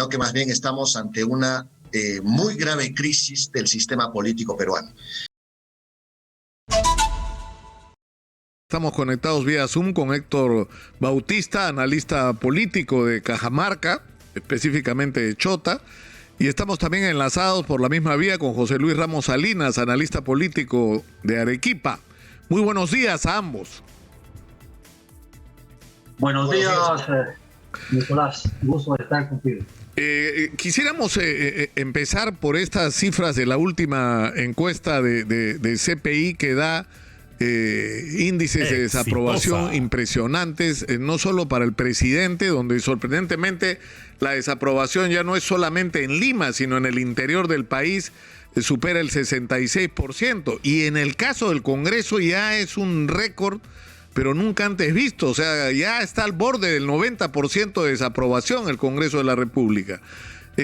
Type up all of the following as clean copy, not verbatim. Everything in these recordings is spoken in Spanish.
sino que más bien estamos ante una muy grave crisis del sistema político peruano. Estamos conectados vía Zoom con Héctor Bautista, analista político de Cajamarca, específicamente de Chota, y estamos también enlazados por la misma vía con José Luis Ramos Salinas, analista político de Arequipa. Muy buenos días a ambos. Buenos días, Nicolás. Gusto de estar contigo. Quisiéramos empezar por estas cifras de la última encuesta de CPI que da índices de desaprobación impresionantes, no solo para el presidente, donde sorprendentemente la desaprobación ya no es solamente en Lima, sino en el interior del país, supera el 66%, y en el caso del Congreso ya es un récord, pero nunca antes visto. O sea, ya está al borde del 90% de desaprobación el Congreso de la República.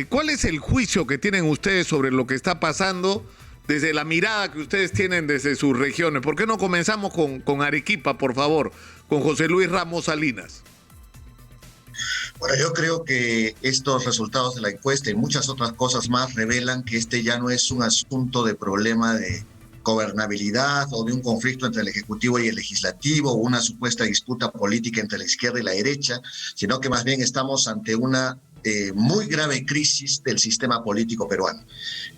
¿Cuál es el juicio que tienen ustedes sobre lo que está pasando desde la mirada que ustedes tienen desde sus regiones? ¿Por qué no comenzamos con Arequipa, por favor, con José Luis Ramos Salinas? Bueno, yo creo que estos resultados de la encuesta y muchas otras cosas más revelan que este ya no es un asunto de problema de gobernabilidad o de un conflicto entre el Ejecutivo y el Legislativo o una supuesta disputa política entre la izquierda y la derecha, sino que más bien estamos ante una muy grave crisis del sistema político peruano.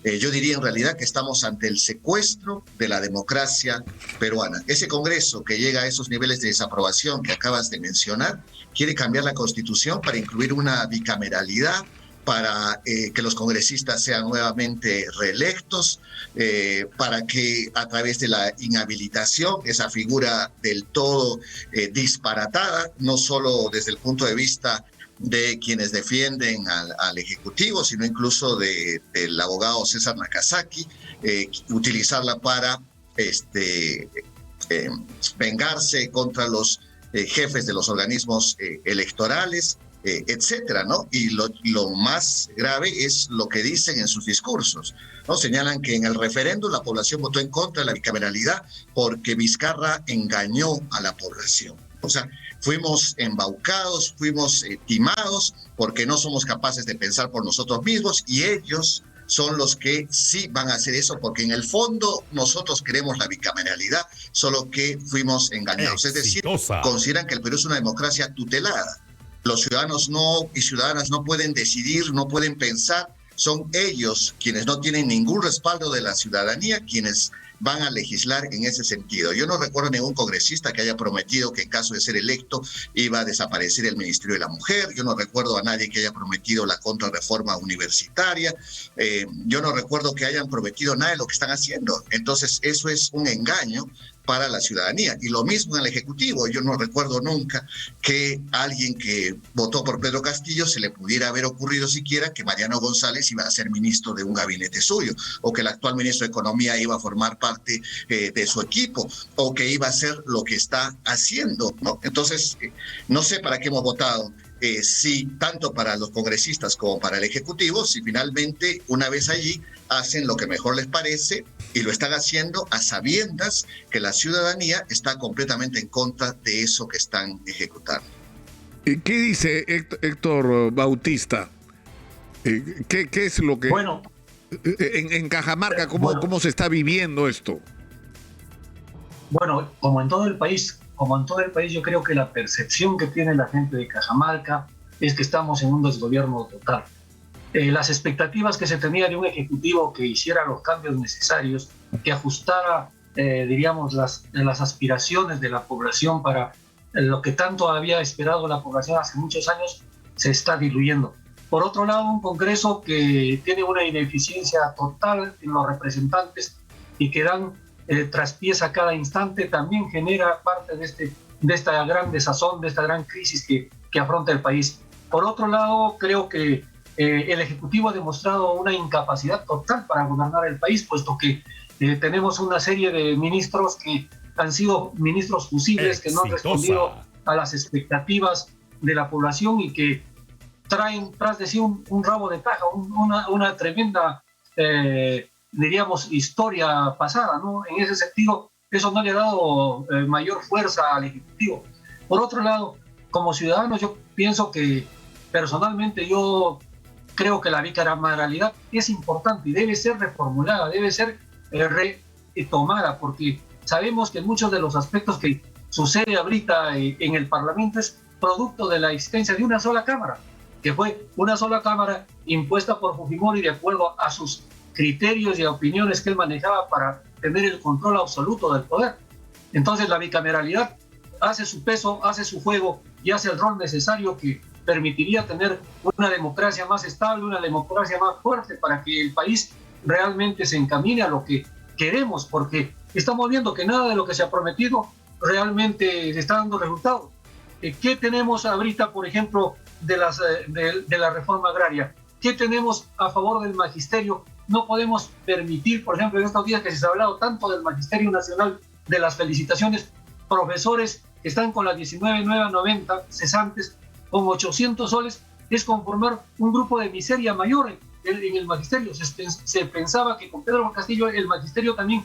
Yo diría en realidad que estamos ante el secuestro de la democracia peruana. Ese Congreso que llega a esos niveles de desaprobación que acabas de mencionar quiere cambiar la Constitución para incluir una bicameralidad, para que los congresistas sean nuevamente reelectos, para que a través de la inhabilitación, esa figura del todo disparatada, no solo desde el punto de vista de quienes defienden al Ejecutivo, sino incluso del abogado César Nakazaki, utilizarla para vengarse contra los jefes de los organismos electorales, etcétera, ¿no? Y lo más grave es lo que dicen en sus discursos, ¿no? Señalan que en el referéndum la población votó en contra de la bicameralidad porque Vizcarra engañó a la población. O sea, fuimos embaucados, fuimos timados porque no somos capaces de pensar por nosotros mismos, y ellos son los que sí van a hacer eso, porque en el fondo nosotros queremos la bicameralidad, solo que fuimos engañados. Es decir, consideran que el Perú es una democracia tutelada. Los ciudadanos y ciudadanas no pueden decidir, no pueden pensar. Son ellos quienes no tienen ningún respaldo de la ciudadanía, quienes van a legislar en ese sentido. Yo no recuerdo ningún congresista que haya prometido que en caso de ser electo iba a desaparecer el Ministerio de la Mujer. Yo no recuerdo a nadie que haya prometido la contrarreforma universitaria. Yo no recuerdo que hayan prometido nada de lo que están haciendo. Entonces, eso es un engaño para la ciudadanía. Y lo mismo en el Ejecutivo. Yo no recuerdo nunca que alguien que votó por Pedro Castillo se le pudiera haber ocurrido siquiera que Mariano González iba a ser ministro de un gabinete suyo, o que el actual ministro de Economía iba a formar parte de su equipo, o que iba a hacer lo que está haciendo, ¿no? Entonces, no sé para qué hemos votado. Sí, tanto para los congresistas como para el Ejecutivo, si finalmente una vez allí hacen lo que mejor les parece, y lo están haciendo a sabiendas que la ciudadanía está completamente en contra de eso que están ejecutando. ¿Qué dice Héctor Bautista? ¿Qué es lo que... Bueno, en Cajamarca, ¿cómo se está viviendo esto? Bueno, como en todo el país, yo creo que la percepción que tiene la gente de Cajamarca es que estamos en un desgobierno total. Las expectativas que se tenía de un ejecutivo que hiciera los cambios necesarios, que ajustara, diríamos, las aspiraciones de la población para lo que tanto había esperado la población hace muchos años, se está diluyendo. Por otro lado, un Congreso que tiene una ineficiencia total en los representantes y que dan traspiés a cada instante, también genera parte de esta gran desazón, de esta gran crisis que afronta el país. Por otro lado, creo que el Ejecutivo ha demostrado una incapacidad total para gobernar el país, puesto que tenemos una serie de ministros que han sido ministros fusibles, que no han respondido a las expectativas de la población y que traen tras de sí un rabo de paja, una tremenda, diríamos, historia pasada, ¿no? En ese sentido, eso no le ha dado mayor fuerza al Ejecutivo. Por otro lado, como ciudadano, yo pienso que personalmente yo creo que la bicameralidad es importante y debe ser reformulada, debe ser retomada, porque sabemos que muchos de los aspectos que sucede ahorita en el Parlamento es producto de la existencia de una sola Cámara, que fue una sola Cámara impuesta por Fujimori de acuerdo a sus criterios y opiniones que él manejaba para tener el control absoluto del poder. Entonces la bicameralidad hace su peso, hace su juego y hace el rol necesario que permitiría tener una democracia más estable, una democracia más fuerte para que el país realmente se encamine a lo que queremos, porque estamos viendo que nada de lo que se ha prometido realmente se está dando resultados. ¿Qué tenemos ahorita, por ejemplo, de la reforma agraria? ¿Qué tenemos a favor del magisterio? No podemos permitir, por ejemplo, en estos días que se ha hablado tanto del Magisterio Nacional, de las felicitaciones, profesores que están con las 19,990 cesantes, con 800 soles, es conformar un grupo de miseria mayor en el magisterio. Se pensaba que con Pedro Castillo el magisterio también,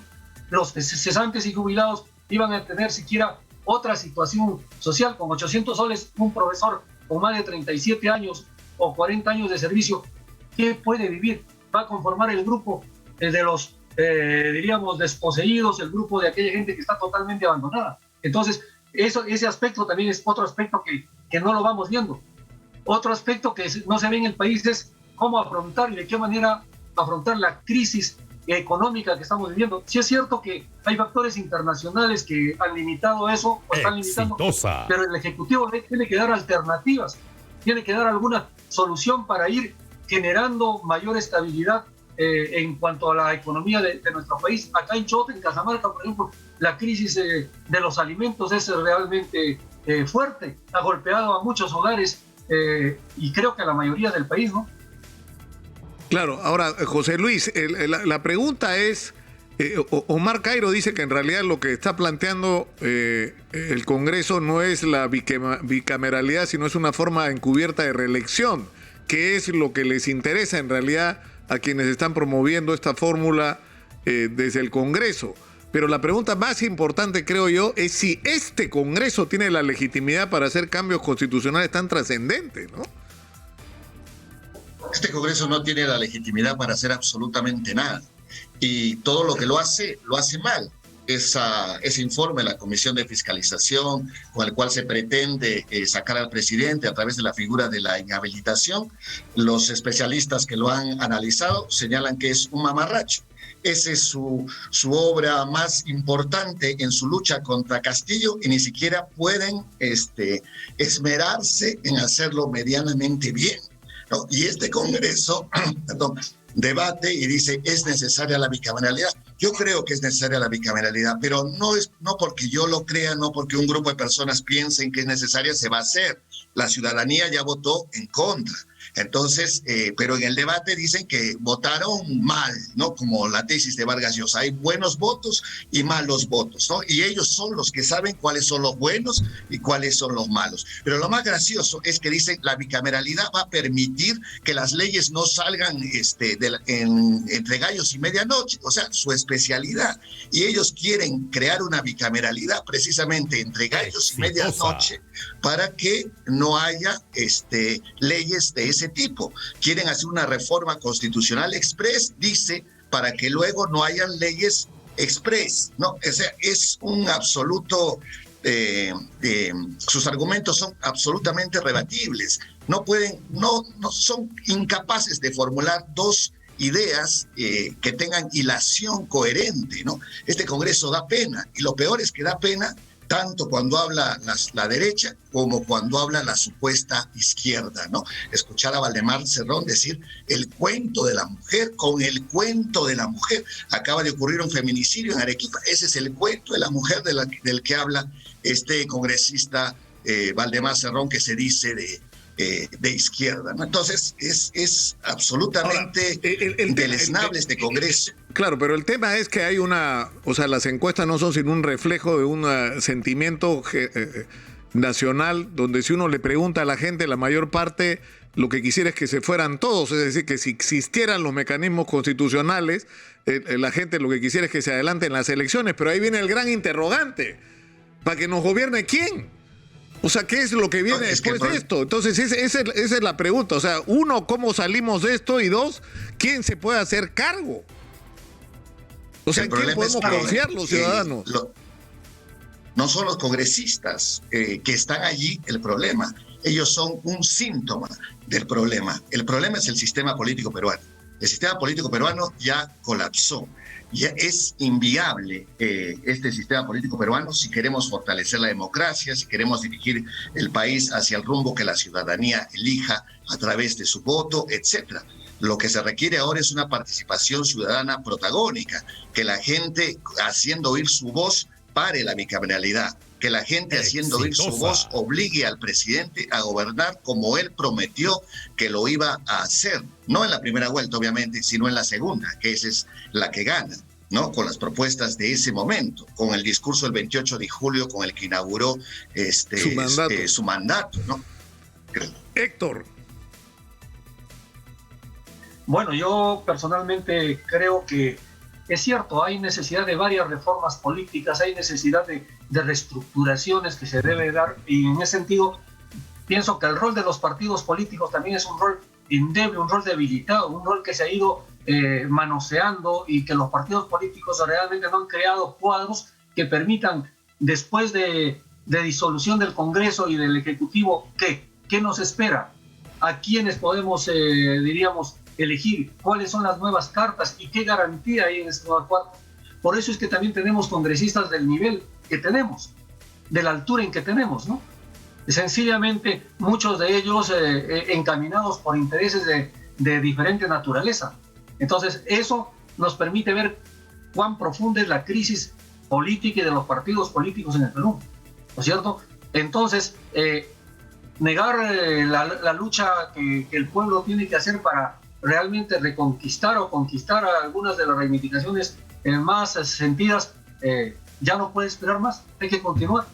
los cesantes y jubilados iban a tener siquiera otra situación social. Con 800 soles, un profesor con más de 37 años o 40 años de servicio, ¿qué puede vivir? Va a conformar el grupo de los, diríamos, desposeídos, el grupo de aquella gente que está totalmente abandonada. Entonces, ese aspecto también es otro aspecto que no lo vamos viendo. Otro aspecto que no se ve en el país es cómo afrontar y de qué manera afrontar la crisis económica que estamos viviendo. Sí es cierto que hay factores internacionales que han limitado eso, o están limitando, pero el Ejecutivo tiene que dar alternativas, tiene que dar alguna solución para ir generando mayor estabilidad en cuanto a la economía de nuestro país. Acá en Chota, en Cajamarca, por ejemplo, la crisis de los alimentos es realmente fuerte, ha golpeado a muchos hogares y creo que a la mayoría del país, ¿no? Claro, ahora, José Luis, la pregunta es, Omar Cairo dice que en realidad lo que está planteando el Congreso no es la bicameralidad, sino es una forma encubierta de reelección, que es lo que les interesa en realidad a quienes están promoviendo esta fórmula desde el Congreso. Pero la pregunta más importante, creo yo, es si este Congreso tiene la legitimidad para hacer cambios constitucionales tan trascendentes, ¿no? Este Congreso no tiene la legitimidad para hacer absolutamente nada. Y todo lo que lo hace mal. Ese informe de la Comisión de Fiscalización, con el cual se pretende sacar al presidente a través de la figura de la inhabilitación, los especialistas que lo han analizado señalan que es un mamarracho. Esa es su obra más importante en su lucha contra Castillo y ni siquiera pueden esmerarse en hacerlo medianamente bien, ¿no? Y este Congreso debate y dice, es necesaria la bicameralidad. Yo creo que es necesaria la bicameralidad, pero no porque yo lo crea, no porque un grupo de personas piensen que es necesaria, se va a hacer. La ciudadanía ya votó en contra. Entonces, pero en el debate dicen que votaron mal, ¿no? Como la tesis de Vargas Llosa, hay buenos votos y malos votos, ¿no? Y ellos son los que saben cuáles son los buenos y cuáles son los malos. Pero lo más gracioso es que dicen la bicameralidad va a permitir que las leyes no salgan entre gallos y medianoche, o sea, su especialidad. Y ellos quieren crear una bicameralidad precisamente entre gallos y medianoche para que no haya leyes de ese tipo. Quieren hacer una reforma constitucional express, dice, para que luego no hayan leyes express, ¿no? O sea, es un absoluto, sus argumentos son absolutamente rebatibles. No son incapaces de formular dos ideas que tengan hilación coherente, ¿no? Este Congreso da pena, y lo peor es que da pena tanto cuando habla la derecha como cuando habla la supuesta izquierda, ¿no? Escuchar a Valdemar Cerrón decir el cuento de la mujer con el cuento de la mujer. Acaba de ocurrir un feminicidio en Arequipa, ese es el cuento de la mujer del que habla este congresista Valdemar Cerrón, que se dice de izquierda, ¿no? Entonces es absolutamente deleznable este Congreso. Claro, pero el tema es que hay las encuestas no son sino un reflejo de un sentimiento nacional, donde si uno le pregunta a la gente, la mayor parte lo que quisiera es que se fueran todos, es decir, que si existieran los mecanismos constitucionales, la gente lo que quisiera es que se adelanten las elecciones, pero ahí viene el gran interrogante, ¿para que nos gobierne quién? O sea, ¿qué es lo que viene después de esto? Entonces, esa es la pregunta. O sea, uno, ¿cómo salimos de esto? Y dos, ¿quién se puede hacer cargo? O sea, ¿en quién podemos confiar los ciudadanos? No son los congresistas que están allí el problema. Ellos son un síntoma del problema. El problema es el sistema político peruano. El sistema político peruano ya colapsó. Ya es inviable este sistema político peruano si queremos fortalecer la democracia, si queremos dirigir el país hacia el rumbo que la ciudadanía elija a través de su voto, etcétera. Lo que se requiere ahora es una participación ciudadana protagónica, que la gente, haciendo oír su voz, pare la bicameralidad, que la gente, haciendo oír su voz, obligue al presidente a gobernar como él prometió que lo iba a hacer. No en la primera vuelta, obviamente, sino en la segunda, que esa es la que gana, ¿no? Con las propuestas de ese momento, con el discurso del 28 de julio, con el que inauguró su mandato, ¿no? Héctor. Bueno, yo personalmente creo que es cierto, hay necesidad de varias reformas políticas, hay necesidad de reestructuraciones que se debe dar, y en ese sentido pienso que el rol de los partidos políticos también es un rol endeble, un rol debilitado, un rol que se ha ido manoseando, y que los partidos políticos realmente no han creado cuadros que permitan, después de disolución del Congreso y del Ejecutivo, ¿qué nos espera? ¿A quiénes podemos, diríamos, elegir? ¿Cuáles son las nuevas cartas y qué garantía hay en esa nueva carta? Por eso es que también tenemos congresistas del nivel que tenemos, de la altura en que tenemos, ¿no? Sencillamente, muchos de ellos encaminados por intereses de diferente naturaleza. Entonces, eso nos permite ver cuán profunda es la crisis política y de los partidos políticos en el Perú, ¿no es cierto? Entonces, negar la lucha que el pueblo tiene que hacer para realmente reconquistar o conquistar algunas de las reivindicaciones más sentidas, ya no puede esperar más, hay que continuar.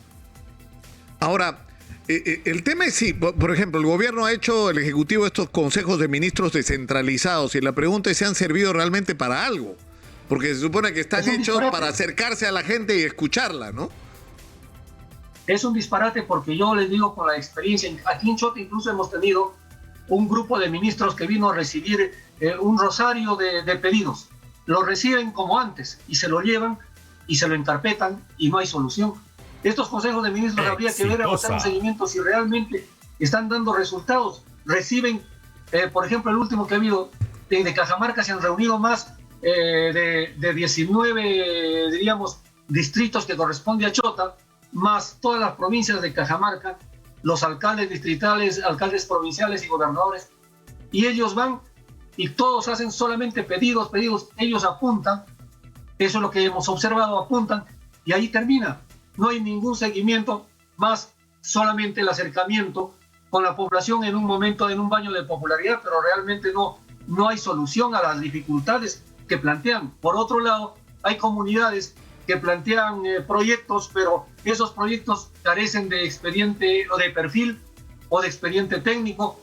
Ahora, el tema es si, por ejemplo, el gobierno ha hecho, el Ejecutivo, estos consejos de ministros descentralizados, y la pregunta es si han servido realmente para algo, porque se supone que están hechos para acercarse a la gente y escucharla, ¿no? Es un disparate, porque yo les digo con la experiencia, aquí en Chota incluso hemos tenido un grupo de ministros que vino a recibir un rosario de pedidos. Lo reciben como antes y se lo llevan y se lo encarpetan y no hay solución. Estos consejos de ministros habría que ver, hacer un seguimiento si realmente están dando resultados. Reciben, por ejemplo, el último que ha habido de Cajamarca, se han reunido más de 19, diríamos, distritos que corresponde a Chota, más todas las provincias de Cajamarca, los alcaldes distritales, alcaldes provinciales y gobernadores, y ellos van y todos hacen solamente pedidos, ellos apuntan, eso es lo que hemos observado, apuntan, y ahí termina. No hay ningún seguimiento, más solamente el acercamiento con la población en un momento, en un baño de popularidad, pero realmente no hay solución a las dificultades que plantean. Por otro lado, hay comunidades que plantean proyectos, pero esos proyectos carecen de expediente o de perfil o de expediente técnico,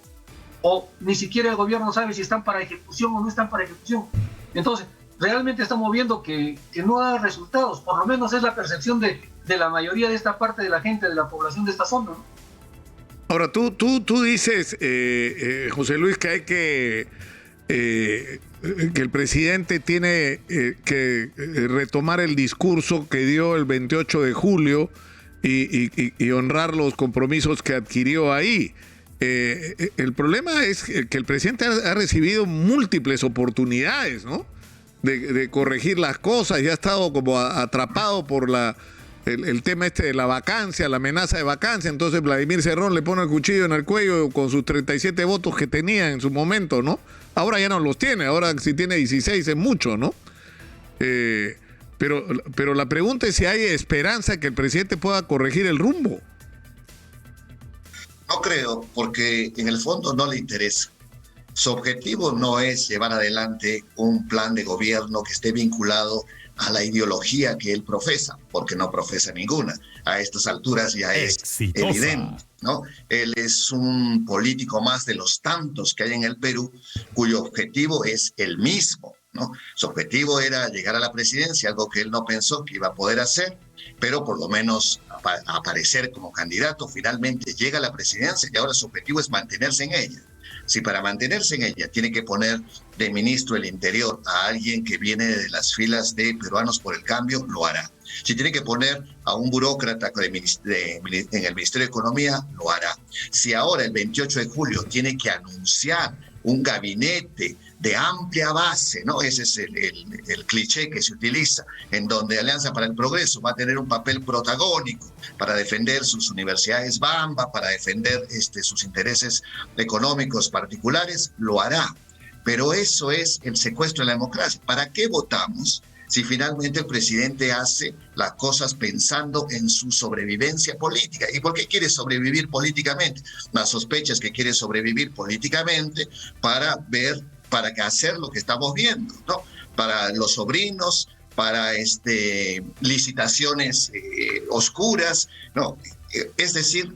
o ni siquiera el gobierno sabe si están para ejecución o no están para ejecución. Entonces, realmente estamos viendo que no da resultados, por lo menos es la percepción de la mayoría de esta parte de la gente, de la población de esta zona, ¿no? Ahora, tú dices, José Luis, que hay que el presidente tiene que retomar el discurso que dio el 28 de julio y honrar los compromisos que adquirió ahí. El problema es que el presidente ha recibido múltiples oportunidades, ¿no? De corregir las cosas, y ha estado como atrapado por el tema de la vacancia, la amenaza de vacancia. Entonces Vladimir Cerrón le pone el cuchillo en el cuello con sus 37 votos que tenía en su momento, ¿no? Ahora ya no los tiene, ahora si tiene 16 es mucho, ¿no? Pero la pregunta es si hay esperanza que el presidente pueda corregir el rumbo. No creo, porque en el fondo no le interesa. Su objetivo no es llevar adelante un plan de gobierno que esté vinculado a la ideología que él profesa, porque no profesa ninguna. A estas alturas ya es evidente, ¿no? Él es un político más de los tantos que hay en el Perú, cuyo objetivo es el mismo, ¿no? Su objetivo era llegar a la presidencia, algo que él no pensó que iba a poder hacer, pero por lo menos aparecer como candidato. Finalmente llega a la presidencia y ahora su objetivo es mantenerse en ella. Si para mantenerse en ella tiene que poner de ministro del Interior a alguien que viene de las filas de Peruanos por el Cambio, lo hará. Si tiene que poner a un burócrata en el Ministerio de Economía, lo hará. Si ahora el 28 de julio tiene que anunciar un gabinete de amplia base, ¿no? Ese es el cliché que se utiliza, en donde Alianza para el Progreso va a tener un papel protagónico para defender sus universidades Bamba, para defender sus intereses económicos particulares, lo hará. Pero eso es el secuestro de la democracia. ¿Para qué votamos si finalmente el presidente hace las cosas pensando en su sobrevivencia política? ¿Y por qué quiere sobrevivir políticamente? La sospecha es que quiere sobrevivir políticamente para hacer lo que estamos viendo, ¿no? Para los sobrinos, para licitaciones oscuras, ¿no? Es decir,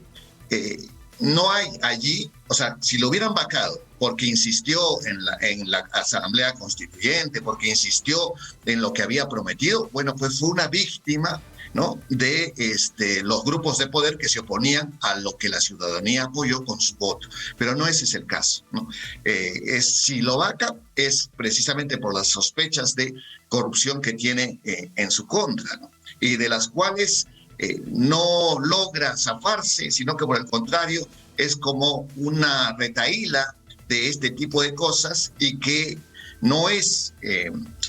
no hay allí, o sea, si lo hubieran vacado porque insistió en la Asamblea Constituyente, porque insistió en lo que había prometido, bueno, pues fue una víctima, ¿no? De los grupos de poder que se oponían a lo que la ciudadanía apoyó con su voto. Pero no ese es el caso, ¿no? Si lo vaca es precisamente por las sospechas de corrupción que tiene en su contra, ¿no? Y de las cuales no logra zafarse, sino que por el contrario es como una retahíla de este tipo de cosas y que no es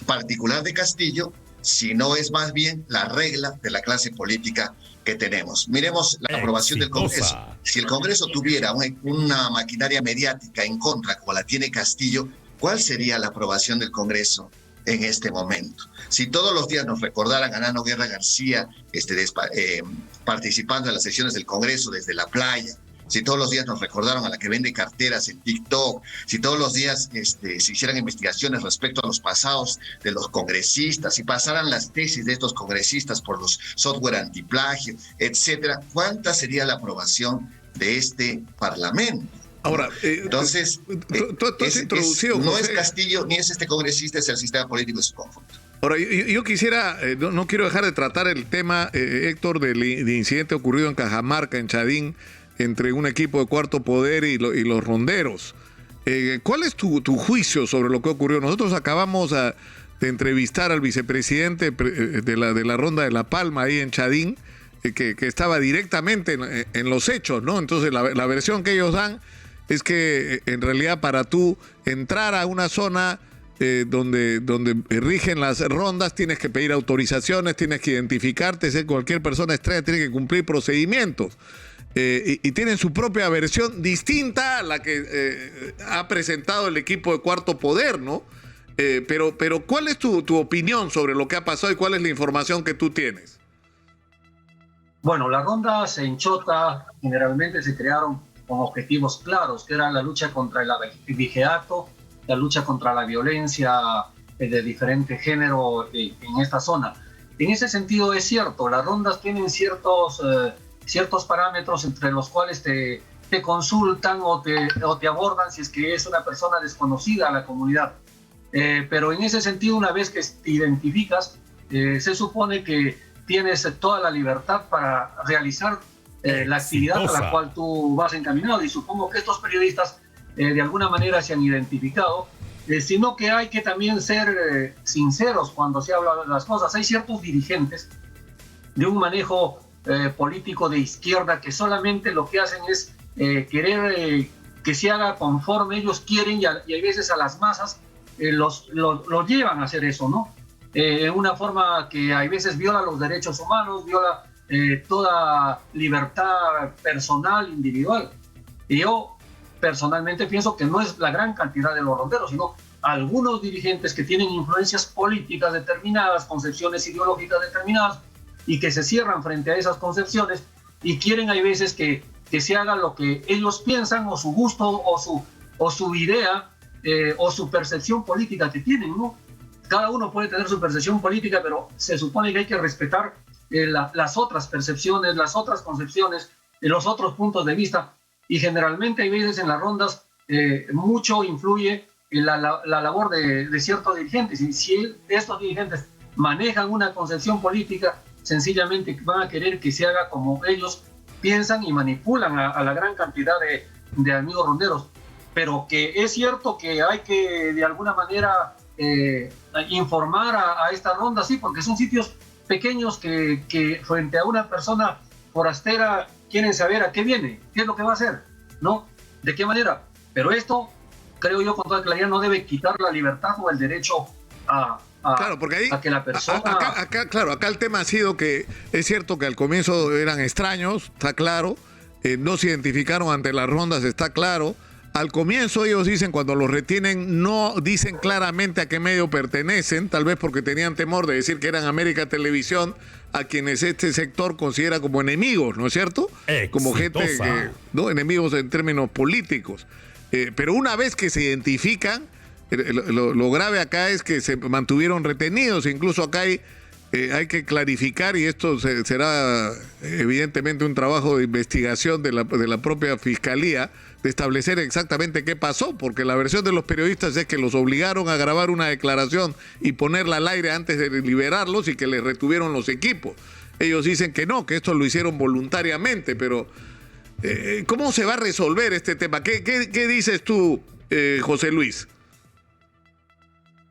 particular de Castillo, sino es más bien la regla de la clase política que tenemos. Miremos la aprobación del Congreso. Si el Congreso tuviera una maquinaria mediática en contra, como la tiene Castillo, ¿cuál sería la aprobación del Congreso en este momento? Si todos los días nos recordaran a Nano Guerra García participando en las sesiones del Congreso desde la playa, si todos los días nos recordaron a la que vende carteras en TikTok, si todos los días se hicieran investigaciones respecto a los pasados de los congresistas, si pasaran las tesis de estos congresistas por los software antiplagio, etcétera, ¿cuánta sería la aprobación de este Parlamento? Ahora, entonces, tú has introducido, no José, es Castillo ni es este congresista, es el sistema político en su conjunto. Ahora, yo quisiera, no quiero dejar de tratar el tema, Héctor, del incidente ocurrido en Cajamarca, en Chadín, entre un equipo de Cuarto Poder y los ronderos. ¿Cuál es tu juicio sobre lo que ocurrió? Nosotros acabamos de entrevistar al vicepresidente de la Ronda de La Palma ahí en Chadín, que estaba directamente en los hechos, ¿no? Entonces la versión que ellos dan es que en realidad para tú entrar a una zona donde rigen las rondas tienes que pedir autorizaciones, tienes que identificarte, ser cualquier persona extraña tiene que cumplir procedimientos. Y tienen su propia versión distinta a la que ha presentado el equipo de Cuarto Poder, ¿no? Pero ¿cuál es tu opinión sobre lo que ha pasado y cuál es la información que tú tienes? Bueno, las rondas en Chota generalmente se crearon con objetivos claros, que eran la lucha contra el abigeato, la lucha contra la violencia de diferente género en esta zona. En ese sentido es cierto, las rondas tienen ciertos parámetros entre los cuales te consultan o te abordan si es que es una persona desconocida a la comunidad. Pero en ese sentido, una vez que te identificas, se supone que tienes toda la libertad para realizar la actividad a la cual tú vas encaminado. Y supongo que estos periodistas de alguna manera se han identificado, sino que hay que también ser sinceros cuando se habla de las cosas. Hay ciertos dirigentes de un manejo político de izquierda que solamente lo que hacen es querer que se haga conforme ellos quieren y hay veces a las masas los llevan a hacer eso, ¿no? Una forma que hay veces viola los derechos humanos, viola toda libertad personal, individual. Y yo personalmente pienso que no es la gran cantidad de los ronderos, sino algunos dirigentes que tienen influencias políticas determinadas, concepciones ideológicas determinadas, y que se cierran frente a esas concepciones y quieren hay veces que se haga lo que ellos piensan o su gusto o su idea o su percepción política que tienen, ¿no? Cada uno puede tener su percepción política, pero se supone que hay que respetar las otras percepciones, las otras concepciones, los otros puntos de vista, y generalmente hay veces en las rondas mucho influye la labor de ciertos dirigentes. Y si estos dirigentes manejan una concepción política, sencillamente van a querer que se haga como ellos piensan y manipulan a la gran cantidad de amigos ronderos. Pero que es cierto que hay que de alguna manera informar a esta ronda, sí, porque son sitios pequeños que frente a una persona forastera quieren saber a qué viene, qué es lo que va a hacer, ¿no? ¿De qué manera? Pero esto, creo yo con toda claridad, no debe quitar la libertad o el derecho claro, porque ahí, a que la persona... Acá el tema ha sido que es cierto que al comienzo eran extraños, está claro, no se identificaron ante las rondas, está claro. Al comienzo ellos dicen, cuando los retienen, no dicen claramente a qué medio pertenecen, tal vez porque tenían temor de decir que eran América Televisión, a quienes este sector considera como enemigos, ¿no es cierto? Exitosa. Como gente que, ¿no? Enemigos en términos políticos. Pero una vez que se identifican, lo grave acá es que se mantuvieron retenidos. Incluso acá hay que clarificar, y esto será evidentemente un trabajo de investigación de la propia Fiscalía, de establecer exactamente qué pasó, porque la versión de los periodistas es que los obligaron a grabar una declaración y ponerla al aire antes de liberarlos y que les retuvieron los equipos. Ellos dicen que no, que esto lo hicieron voluntariamente, pero ¿cómo se va a resolver este tema? ¿Qué dices tú, José Luis?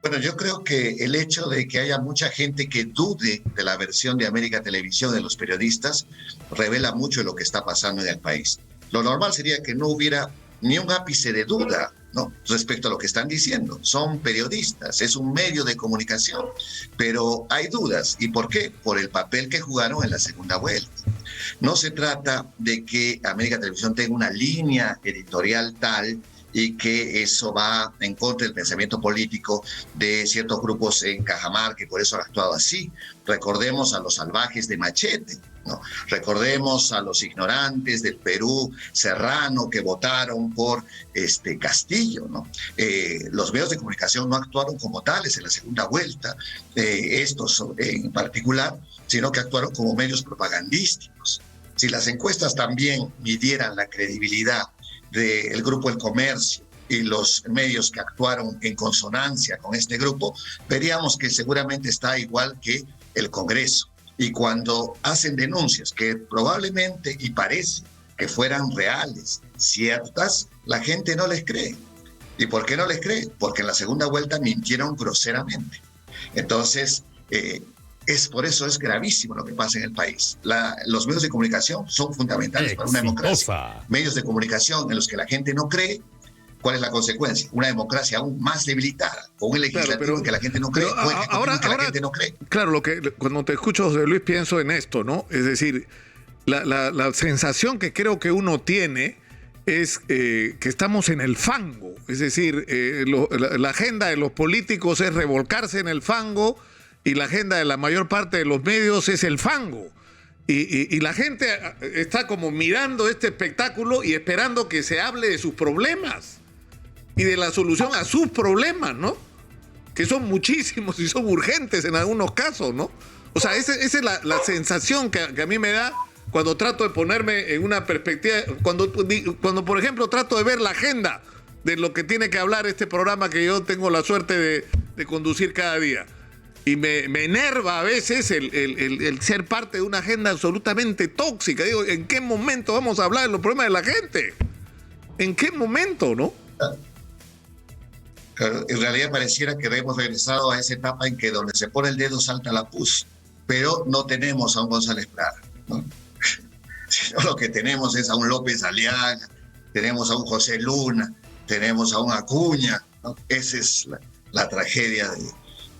Bueno, yo creo que el hecho de que haya mucha gente que dude de la versión de América Televisión de los periodistas revela mucho de lo que está pasando en el país. Lo normal sería que no hubiera ni un ápice de duda, ¿no?, respecto a lo que están diciendo. Son periodistas, es un medio de comunicación, pero hay dudas. ¿Y por qué? Por el papel que jugaron en la segunda vuelta. No se trata de que América Televisión tenga una línea editorial tal y que eso va en contra del pensamiento político de ciertos grupos en Cajamarca, que por eso han actuado así. Recordemos a los salvajes de Machete, ¿no? Recordemos a los ignorantes del Perú Serrano que votaron por Castillo, ¿no? Los medios de comunicación no actuaron como tales en la segunda vuelta, estos en particular, sino que actuaron como medios propagandísticos. Si las encuestas también midieran la credibilidad del Grupo El Comercio y los medios que actuaron en consonancia con este grupo, veríamos que seguramente está igual que el Congreso. Y cuando hacen denuncias que probablemente y parece que fueran reales, ciertas, la gente no les cree. ¿Y por qué no les cree? Porque en la segunda vuelta mintieron groseramente. Entonces, por eso es gravísimo lo que pasa en el país. Los medios de comunicación son fundamentales para una democracia. Medios de comunicación en los que la gente no cree, ¿cuál es la consecuencia? Una democracia aún más debilitada, con un legislativo en que la gente no cree, con un ejecutivo en que la gente no cree. Claro, cuando te escucho, José Luis, pienso en esto, ¿no? Es decir, la sensación que creo que uno tiene es que estamos en el fango. Es decir, la agenda de los políticos es revolcarse en el fango, y la agenda de la mayor parte de los medios es el fango. Y la gente está como mirando este espectáculo y esperando que se hable de sus problemas y de la solución a sus problemas, ¿no? Que son muchísimos y son urgentes en algunos casos, ¿no? O sea, esa es la sensación que a mí me da cuando trato de ponerme en una perspectiva, cuando por ejemplo trato de ver la agenda de lo que tiene que hablar este programa que yo tengo la suerte de conducir cada día. Y me enerva a veces el ser parte de una agenda absolutamente tóxica. Digo, ¿en qué momento vamos a hablar de los problemas de la gente? ¿En qué momento, no? Claro, en realidad pareciera que hemos regresado a esa etapa en que donde se pone el dedo salta la pus, pero no tenemos a un González Prada, ¿no? Sino lo que tenemos es a un López Aliaga, tenemos a un José Luna, tenemos a un Acuña, ¿no? Esa es la tragedia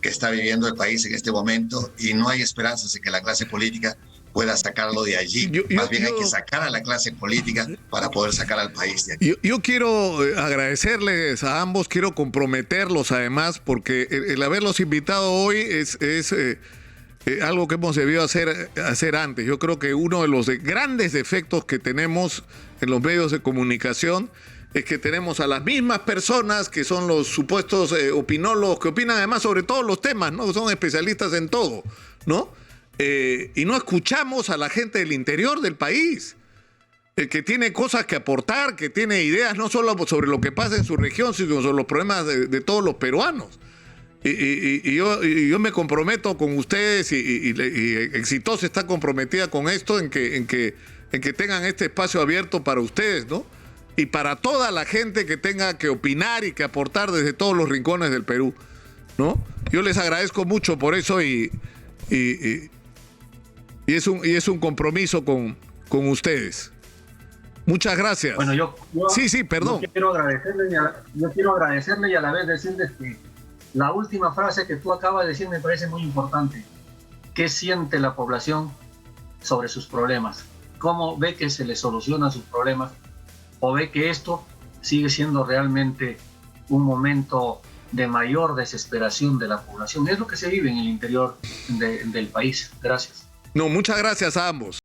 que está viviendo el país en este momento, y no hay esperanzas de que la clase política pueda sacarlo de allí. Más bien hay que sacar a la clase política para poder sacar al país de aquí. Yo quiero agradecerles a ambos, quiero comprometerlos además, porque el haberlos invitado hoy es algo que hemos debido hacer antes. Yo creo que uno de los grandes defectos que tenemos en los medios de comunicación es que tenemos a las mismas personas que son los supuestos opinólogos, que opinan además sobre todos los temas, ¿no? Son especialistas en todo, ¿no? Y no escuchamos a la gente del interior del país. que tiene cosas que aportar, que tiene ideas no solo sobre lo que pasa en su región, sino sobre los problemas de todos los peruanos. Y yo me comprometo con ustedes y Exitosa está comprometida con esto en que tengan este espacio abierto para ustedes, ¿no? Y para toda la gente que tenga que opinar y que aportar desde todos los rincones del Perú, ¿no? Yo les agradezco mucho por eso y es un compromiso con ustedes. Muchas gracias. Bueno, yo sí, perdón. Yo quiero agradecerle y a la vez decirles que la última frase que tú acabas de decir me parece muy importante. ¿Qué siente la población sobre sus problemas? ¿Cómo ve que se les solucionan sus problemas? ¿O ve que esto sigue siendo realmente un momento de mayor desesperación de la población? Es lo que se vive en el interior del país. Gracias. No, muchas gracias a ambos.